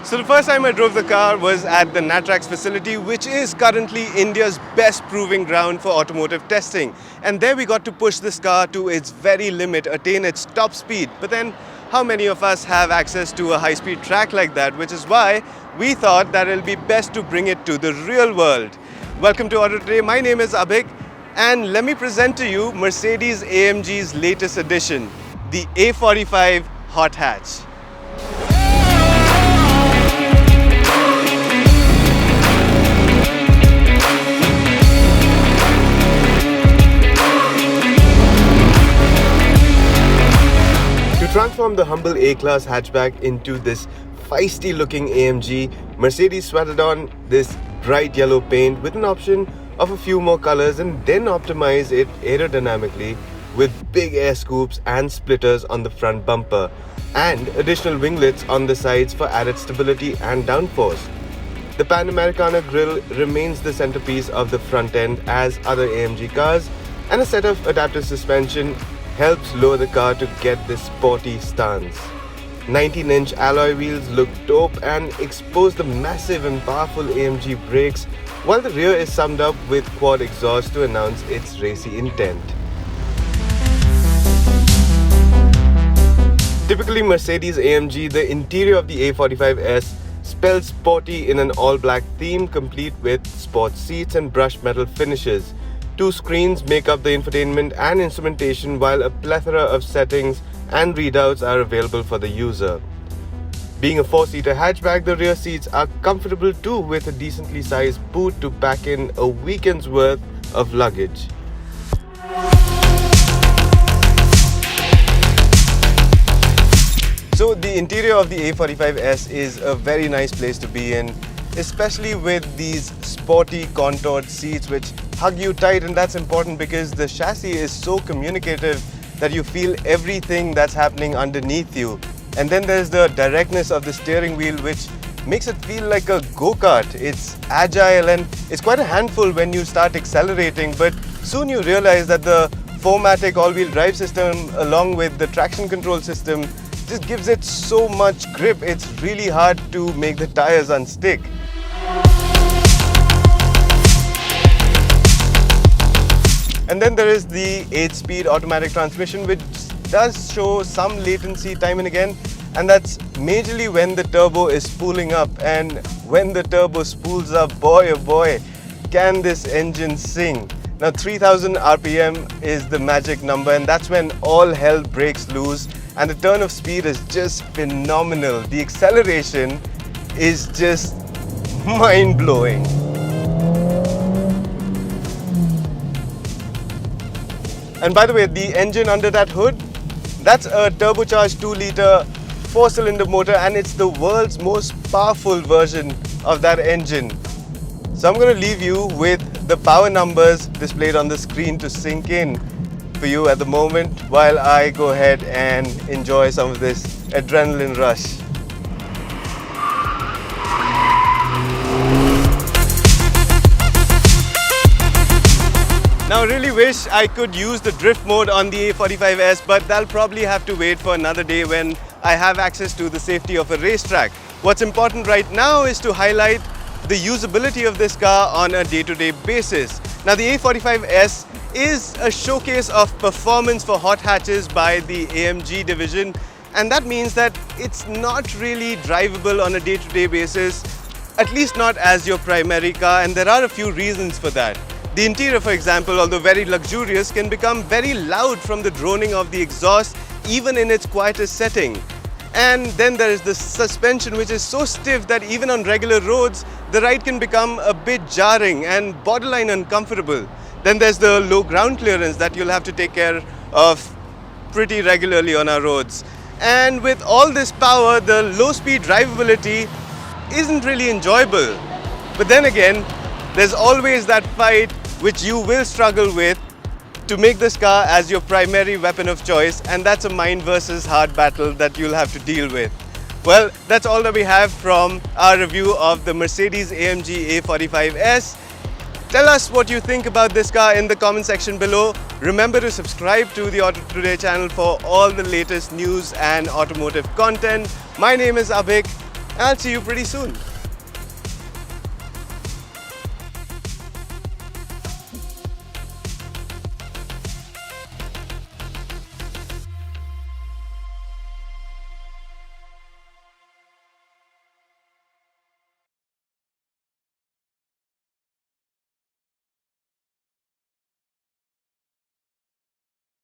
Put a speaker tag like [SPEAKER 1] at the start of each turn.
[SPEAKER 1] So the first time I drove the car was at the Natrax facility, which is currently India's best proving ground for automotive testing. And there we got to push this car to its very limit, attain its top speed. But then how many of us have access to a high-speed track like that? Which is why we thought that it'll be best to bring it to the real world. Welcome to AutoToday. My name is Uppbeat, and let me present to you Mercedes-AMG's latest edition, the A45 Hot Hatch. To transform the humble A-Class hatchback into this feisty looking AMG, Mercedes sweated on this bright yellow paint with an option of a few more colors and then optimize it aerodynamically with big air scoops and splitters on the front bumper and additional winglets on the sides for added stability and downforce. The Pan-Americana grille remains the centerpiece of the front end as other AMG cars, and a set of adaptive suspension helps lower the car to get this sporty stance. 19-inch alloy wheels look dope and expose the massive and powerful AMG brakes, while the rear is summed up with quad exhaust to announce its racy intent. Typically Mercedes-AMG, the interior of the A45S spells sporty in an all-black theme complete with sports seats and brushed metal finishes. 2 screens make up the infotainment and instrumentation, while a plethora of settings and readouts are available for the user. Being a 4-seater hatchback, the rear seats are comfortable too, with a decently sized boot to pack in a weekend's worth of luggage. So the interior of the A45S is a very nice place to be in, especially with these sporty contoured seats which hug you tight, and that's important because the chassis is so communicative that you feel everything that's happening underneath you. And then there's the directness of the steering wheel, which makes it feel like a go-kart. It's agile and it's quite a handful when you start accelerating, but soon you realize that the 4MATIC all-wheel drive system along with the traction control system just gives it so much grip, it's really hard to make the tires unstick. And then there is the 8-speed automatic transmission, which does show some latency time and again, and that's majorly when the turbo is spooling up. And when the turbo spools up, boy oh boy, can this engine sing. Now 3000 RPM is the magic number, and that's when all hell breaks loose, and the turn of speed is just phenomenal. The acceleration is just mind-blowing. And by the way, the engine under that hood, that's a turbocharged 2-liter 4-cylinder motor, and it's the world's most powerful version of that engine. So I'm going to leave you with the power numbers displayed on the screen to sink in for you at the moment while I go ahead and enjoy some of this adrenaline rush. Now I really wish I could use the drift mode on the A45S, but that'll probably have to wait for another day when I have access to the safety of a racetrack. What's important right now is to highlight the usability of this car on a day-to-day basis. Now the A45S is a showcase of performance for hot hatches by the AMG division, and that means that it's not really drivable on a day-to-day basis, at least not as your primary car, and there are a few reasons for that. The interior, for example, although very luxurious, can become very loud from the droning of the exhaust even in its quietest setting. And then there is the suspension, which is so stiff that even on regular roads, the ride can become a bit jarring and borderline uncomfortable. Then there's the low ground clearance that you'll have to take care of pretty regularly on our roads. And with all this power, the low-speed drivability isn't really enjoyable. But then again, there's always that fight which you will struggle with to make this car as your primary weapon of choice, and that's a mind versus heart battle that you'll have to deal with. Well, that's all that we have from our review of the Mercedes-AMG A45S. Tell us what you think about this car in the comment section below. Remember to subscribe to the AutoToday channel for all the latest news and automotive content. My name is Uppbeat, I'll see you pretty soon.